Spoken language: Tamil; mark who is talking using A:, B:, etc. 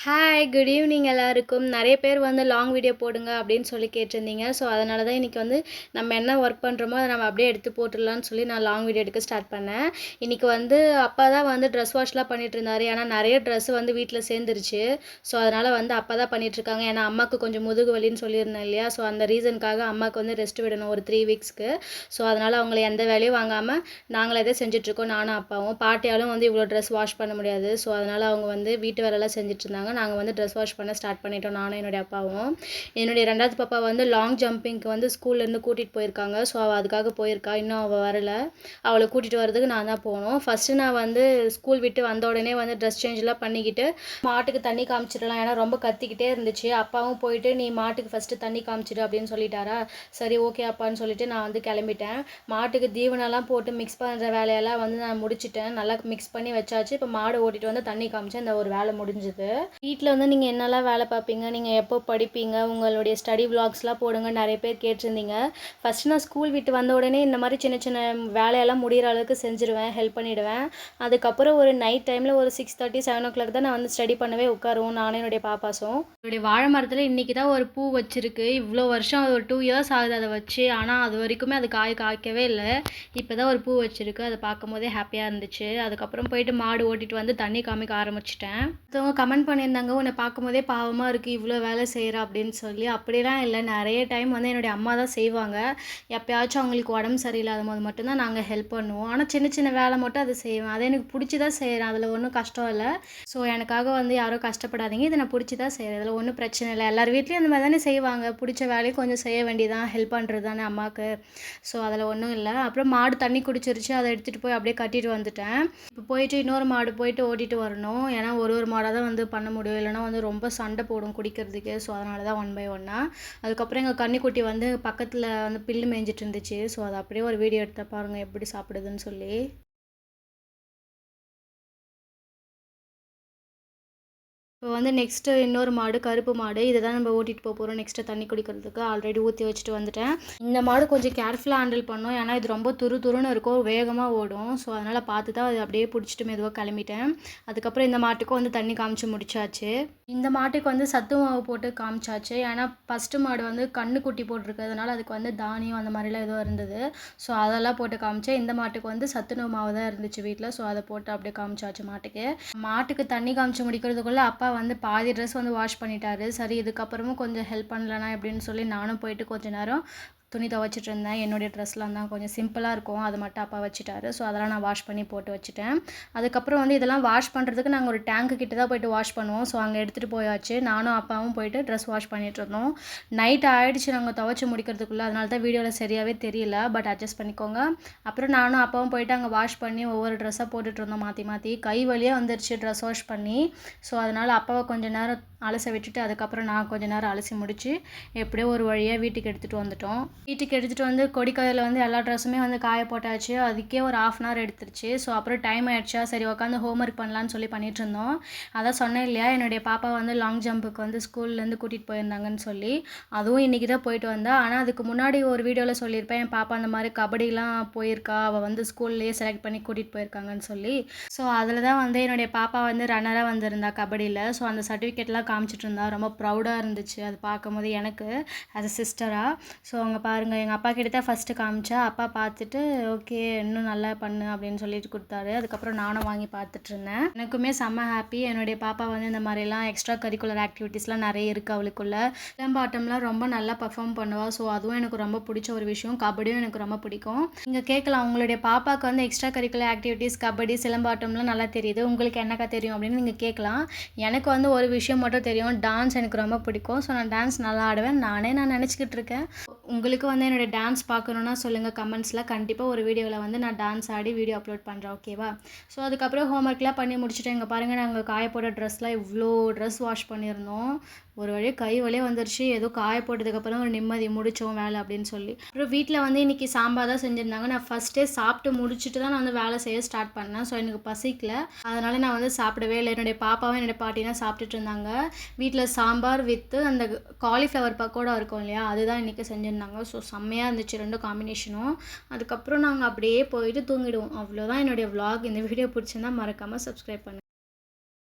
A: ஹாய் குட் ஈவினிங் எல்லாருக்கும். நிறைய பேர் வந்து லாங் வீடியோ போடுங்க அப்படின்னு சொல்லி கேட்டிருந்தீங்க. ஸோ அதனால தான் இன்றைக்கி வந்து நம்ம என்ன ஒர்க் பண்ணுறோமோ அதை நம்ம அப்படியே எடுத்து போட்டுடலான்னு சொல்லி நான் லாங் வீடியோ எடுக்க ஸ்டார்ட் பண்ணேன். இன்றைக்கி வந்து அப்பா தான் வந்து ட்ரெஸ் வாஷ்லாம் பண்ணிட்டு இருந்தார். ஏன்னா நிறைய ட்ரெஸ் வந்து வீட்டில் சேர்ந்துருச்சு. ஸோ அதனால் வந்து அப்பா தான் பண்ணிகிட்ருக்காங்க. ஏன்னா அம்மாவுக்கு கொஞ்சம் முதுகு வலின்னு சொல்லியிருந்தேன் இல்லையா. ஸோ அந்த ரீசனுக்காக அம்மாவுக்கு வந்து ரெஸ்ட் விடணும் ஒரு 3 வீக்ஸ்க்கு. ஸோ அதனால் அவங்கள எந்த வேலையும் வாங்காமல் நாங்களே தான் செஞ்சிட்ருக்கோம், நானும் அப்பாவும். பாட்டியாலும் வந்து இவ்வளோ ட்ரெஸ் வாஷ் பண்ண முடியாது. ஸோ அதனால் அவங்க வந்து வீட்டு வேலைலாம் செஞ்சுட்டு இருந்தாங்க. நாங்கள் வந்து ட்ரெஸ் வாஷ் பண்ண ஸ்டார்ட் பண்ணிட்டோம், நானும் என்னுடைய அப்பாவும். என்னுடைய 2வது பாப்பா வந்து லாங் ஜம்பிங்க்கு வந்து ஸ்கூல்லேருந்து கூட்டிகிட்டு போயிருக்காங்க. ஸோ அவள் அதுக்காக போயிருக்கா, இன்னும் அவள் வரலை. அவளை கூட்டிகிட்டு வரதுக்கு நான் தான் போகணும். ஃபஸ்ட்டு நான் வந்து ஸ்கூல் விட்டு வந்த உடனே வந்து ட்ரெஸ் சேஞ்செலாம் பண்ணிக்கிட்டு மாட்டுக்கு தண்ணி காமிச்சிடலாம். ஏன்னா ரொம்ப கத்திக்கிட்டே இருந்துச்சு. அப்பாவும் போயிட்டு நீ மாட்டுக்கு ஃபஸ்ட்டு தண்ணி காமிச்சிடு அப்படின்னு சொல்லிட்டாரா. சரி ஓகே அப்பான்னு சொல்லிட்டு நான் வந்து கிளம்பிட்டேன். மாட்டுக்கு தீவனம்லாம் போட்டு மிக்ஸ் பண்ணுற வேலையெல்லாம் வந்து நான் முடிச்சிட்டேன். நல்லா மிக்ஸ் பண்ணி வச்சாச்சு. இப்போ மாடு ஓட்டிகிட்டு வந்து தண்ணி காமிச்சேன். இந்த ஒரு வேலை முடிஞ்சுது. வீட்டில் வந்து நீங்கள் என்னெல்லாம் வேலை பார்ப்பீங்க, நீங்கள் எப்போ படிப்பீங்க, உங்களுடைய ஸ்டடி விலாக்ஸ்லாம் போடுங்க நிறைய பேர் கேட்டிருந்தீங்க. ஃபஸ்ட்டு நான் ஸ்கூல் விட்டு வந்த உடனே இந்த மாதிரி சின்ன சின்ன வேலையெல்லாம் முடிகிற அளவுக்கு செஞ்சுருவேன், ஹெல்ப் பண்ணிவிடுவேன். அதுக்கப்புறம் ஒரு நைட் டைமில் ஒரு 6:30 7 o'clock தான் நான் வந்து ஸ்டடி பண்ணவே உட்காருவோம், நானும் என்னுடைய பாப்பாஸும். என்னுடைய வாழை மரத்தில் இன்றைக்கி தான் ஒரு பூ வச்சுருக்கு. இவ்வளோ வருஷம் ஒரு 2 இயர்ஸ் ஆகுது அதை வச்சு. ஆனால் அது வரைக்குமே அது காய்க்கவே இல்லை. இப்போ தான் ஒரு பூ வச்சுருக்கு. அதை பார்க்கும் போதே ஹாப்பியாக இருந்துச்சு. அதுக்கப்புறம் போயிட்டு மாடு ஓட்டிகிட்டு வந்து தண்ணி காமிக்க ஆரம்பிச்சிட்டேன். மற்றவங்க கமெண்ட் பண்ணியிருந்தாங்க, உன்னை பார்க்கும்போதே பாவமாக இருக்குது இவ்வளோ வேலை செய்கிற அப்படின்னு சொல்லி. அப்படிலாம் இல்லை, நிறைய டைம் வந்து என்னுடைய அம்மா தான் செய்வாங்க. எப்போயாச்சும் அவங்களுக்கு உடம்பு சரியில்லாத போது மட்டும்தான் நாங்கள் ஹெல்ப் பண்ணுவோம். ஆனால் சின்ன சின்ன வேலை மட்டும் அதை செய்வேன். அதை எனக்கு பிடிச்சி தான் செய்கிறேன், அதில் ஒன்றும் கஷ்டம் இல்லை. ஸோ எனக்காக வந்து யாரும் கஷ்டப்படாதீங்க, இதை நான் பிடிச்சி தான் செய்கிறேன், இதில் ஒன்றும் பிரச்சனை இல்லை. எல்லார் வீட்லேயும் அந்த மாதிரி தானே செய்வாங்க. பிடிச்ச வேலையை கொஞ்சம் செய்ய வேண்டியதான், ஹெல்ப் பண்ணுறது தானே அம்மாவுக்கு. ஸோ அதில் ஒன்றும் இல்லை. அப்புறம் மாடு தண்ணி குடிச்சிருச்சு, அதை எடுத்துகிட்டு போய் அப்படியே கட்டிட்டு வந்துட்டேன். இப்போ போயிட்டு இன்னொரு மாடு போயிட்டு ஓட்டிகிட்டு வரணும். ஏன்னா ஒரு மாடாக தான் வந்து பண்ண முடியும், இல்லைனா வந்து ரொம்ப சண்டை போடும் குடிக்கிறதுக்கு. ஸோ அதனால தான் 1 by 1. அதுக்கப்புறம் எங்கள் கன்னிக்குட்டி வந்து பக்கத்தில் வந்து புல்லு மேய்ஞ்சிட்டு இருந்துச்சு. ஸோ அதை அப்படியே ஒரு வீடியோ எடுத்து பாருங்கள் எப்படி சாப்பிடுதுன்னு சொல்லி. இப்போ வந்து நெக்ஸ்ட்டு இன்னொரு மாடு, கருப்பு மாடு. இதை தான் நம்ம ஓட்டிகிட்டு போகிறோம் நெக்ஸ்ட்டு தண்ணி குடிக்கிறதுக்கு. ஆல்ரெடி ஊற்றி வச்சுட்டு வந்துட்டேன். இந்த மாடு கொஞ்சம் கேர்ஃபுல்லாக ஹேண்டில் பண்ணோம். ஏன்னா இது ரொம்ப துருன்னு இருக்கும், வேகமாக ஓடும். ஸோ அதனால் பார்த்து தான் அது அப்படியே பிடிச்சிட்டு மெதுவாக கிளம்பிட்டேன். அதுக்கப்புறம் இந்த மாட்டுக்கும் வந்து தண்ணி காமிச்சு முடிச்சாச்சு. இந்த மாட்டுக்கு வந்து சத்து மாவு போட்டு காமிச்சாச்சு. ஏன்னா ஃபஸ்ட்டு மாடு வந்து கன்றுக்குட்டி போட்டிருக்கிறதுனால அதுக்கு வந்து தானியம் அந்த மாதிரிலாம் எதுவும் இருந்தது. ஸோ அதெல்லாம் போட்டு காமிச்சேன். இந்த மாட்டுக்கு வந்து சத்துணவு மாவு தான் இருந்துச்சு வீட்டில். ஸோ அதை போட்டு அப்படியே காமிச்சாச்சு மாட்டுக்கு. மாட்டுக்கு தண்ணி காமிச்சு முடிக்கிறதுக்குள்ளே அப்பா வந்து பாதி ட்ரெஸ் வந்து வாஷ் பண்ணிட்டாரு. சரி இதுக்கப்புறமும் கொஞ்சம் ஹெல்ப் பண்ணலனா எப்படின்னு சொல்லி நானும் போயிட்டு கொஞ்ச நேரம் துணி துவைச்சிட்டு இருந்தேன். என்னுடைய ட்ரெஸ்லாம் தான் கொஞ்சம் சிம்பிளாக இருக்கும், அது மட்டும் அப்பா வச்சுட்டாரு. ஸோ அதெல்லாம் நான் வாஷ் பண்ணி போட்டு வச்சுட்டேன். அதுக்கப்புறம் வந்து இதெல்லாம் வாஷ் பண்ணுறதுக்கு நாங்கள் ஒரு டேங்க்கு கிட்ட தான் போய்ட்டு வாஷ் பண்ணுவோம். ஸோ அங்கே எடுத்துகிட்டு போயாச்சு. நானும் அப்பாவும் போயிட்டு ட்ரெஸ் வாஷ் பண்ணிகிட்டு இருந்தோம். நைட் ஆகிடுச்சு நாங்கள் துவைச்சி முடிக்கிறதுக்குள்ளே. அதனால தான் வீடியோவில் சரியாகவே தெரியல, பட் அட்ஜஸ்ட் பண்ணிக்கோங்க. அப்புறம் நானும் அப்பாவும் போயிட்டு அங்கே வாஷ் பண்ணி ஒவ்வொரு ட்ரெஸ்ஸாக போட்டுட்டு இருந்தோம் மாற்றி மாற்றி. கை வலியாக வந்துருச்சு ட்ரெஸ் வாஷ் பண்ணி. ஸோ அதனால் அப்பாவை கொஞ்சம் நேரம் அலச விட்டுட்டு அதுக்கப்புறம் நான் கொஞ்சம் நேரம் அலசி முடித்து எப்படியோ ஒரு வழியாக வீட்டுக்கு எடுத்துகிட்டு வந்துட்டோம். வீட்டுக்கு எடுத்துகிட்டு வந்து கொடிக்கரையில் வந்து எல்லா ட்ரெஸ்ஸுமே வந்து காய போட்டாச்சு. அதுக்கே ஒரு 1/2 hour எடுத்துருச்சு. ஸோ அப்புறம் டைம் ஆகிடுச்சா, சரி உட்காந்து ஹோம்ஒர்க் பண்ணலான்னு சொல்லி பண்ணிகிட்டு இருந்தோம். அதான் சொன்னேன் இல்லையா, என்னுடைய பாப்பா வந்து லாங் ஜம்புக்கு வந்து ஸ்கூல்லேருந்து கூட்டிகிட்டு போயிருந்தாங்கன்னு சொல்லி. அதுவும் இன்றைக்கி தான் போயிட்டு வந்தா. ஆனால் அதுக்கு முன்னாடி ஒரு வீடியோவில் சொல்லியிருப்பேன், என் பாப்பா அந்த மாதிரி கபடிலாம் போயிருக்கா, அவள் வந்து ஸ்கூல்லேயே செலக்ட் பண்ணி கூட்டிகிட்டு போயிருக்காங்கன்னு சொல்லி. ஸோ அதில் தான் வந்து என்னுடைய பாப்பா வந்து ரன்னராக வந்திருந்தா கபடியில். ஸோ அந்த சர்டிஃபிகேட்லாம் காமிச்சிட்டு இருந்தா. ரொம்ப ப்ரௌடாக இருந்துச்சு அது பார்க்கும்போது எனக்கு ஆஸ் அ சிஸ்டராக. ஸோ அவங்க பாருங்கள், எங்கள் அப்பா கிட்ட தான் ஃபஸ்ட்டு காமிச்சா. அப்பா பார்த்துட்டு ஓகே இன்னும் நல்லா பண்ணு அப்படின்னு சொல்லிட்டு கொடுத்தாரு. அதுக்கப்புறம் நானும் வாங்கி பார்த்துட்டு இருந்தேன். எனக்குமே செம்ம ஹாப்பி. என்னுடைய பாப்பா வந்து இந்த மாதிரிலாம் எக்ஸ்ட்ரா கரிக்குலர் ஆக்டிவிட்டீஸ்லாம் நிறைய இருக்குது அவளுக்குள்ள. சிலம்பாட்டம்லாம் ரொம்ப நல்லா பர்ஃபார்ம் பண்ணுவாள். ஸோ அதுவும் எனக்கு ரொம்ப பிடிச்ச ஒரு விஷயம். கபடியும் எனக்கு ரொம்ப பிடிக்கும். நீங்கள் கேட்கலாம், உங்களுடைய பாப்பாவுக்கு வந்து எக்ஸ்ட்ரா கரிக்குலர் ஆக்டிவிட்டீஸ் கபடி சிலம்பாட்டம்லாம் நல்லா தெரியுது, உங்களுக்கு என்னக்கா தெரியும் அப்படின்னு நீங்கள் கேட்கலாம். எனக்கு வந்து ஒரு விஷயம் மட்டும் தெரியும், டான்ஸ் எனக்கு ரொம்ப பிடிக்கும். ஸோ நான் டான்ஸ் நல்லா ஆடுவேன், நான் நினச்சிக்கிட்டு இருக்கேன். உங்களுக்கு வந்து என்னோடய டான்ஸ் பார்க்கணுன்னா சொல்லுங்கள் கமெண்ட்ஸில். கண்டிப்பாக ஒரு வீடியோவில் வந்து நான் டான்ஸ் ஆடி வீடியோ அப்லோட் பண்ணுறேன், ஓகேவா? ஸோ அதுக்கப்புறம் ஹோம்ஒர்க்லாம் பண்ணி முடிச்சுட்டு இங்கே பாருங்கள், நாங்கள் காய போட்ட ட்ரெஸ்லாம் இவ்வளோ ட்ரெஸ் வாஷ் பண்ணியிருந்தோம். ஒரு வழியாக கை வழியே வந்துருச்சு. ஏதோ காய போட்டதுக்கப்புறம் ஒரு நிம்மதி, முடித்தோம் வேலை அப்படின்னு சொல்லி. அப்புறம் வீட்டில் வந்து இன்றைக்கி சாம்பார் தான் செஞ்சுருந்தாங்க. நான் ஃபஸ்ட்டே சாப்பிட்டு முடிச்சுட்டு தான் நான் வந்து வேலை செய்ய ஸ்டார்ட் பண்ணேன். ஸோ எனக்கு பசிக்கல, அதனால் நான் வந்து சாப்பிடவே இல்லை. என்னுடைய பாப்பாவும் என்னுடைய பாட்டியும் சாப்பிட்டுட்டு இருந்தாங்க. வீட்டில் சாம்பார் வித்து அந்த காலிஃப்ளவர் பக்கோடா இருக்கும் இல்லையா, அதுதான் இன்றைக்கி செஞ்சுருந்தாங்க. ஸோ செம்மையாக இருந்துச்சு 2 காம்பினேஷனும். அதுக்கப்புறம் நாங்கள் அப்படியே போயிட்டு தூங்கிடுவோம். அவ்வளோதான் என்னுடைய vlog. இந்த வீடியோ பிடிச்சிருந்தா மறக்காமல் சப்ஸ்கிரைப் பண்ணுங்கள்.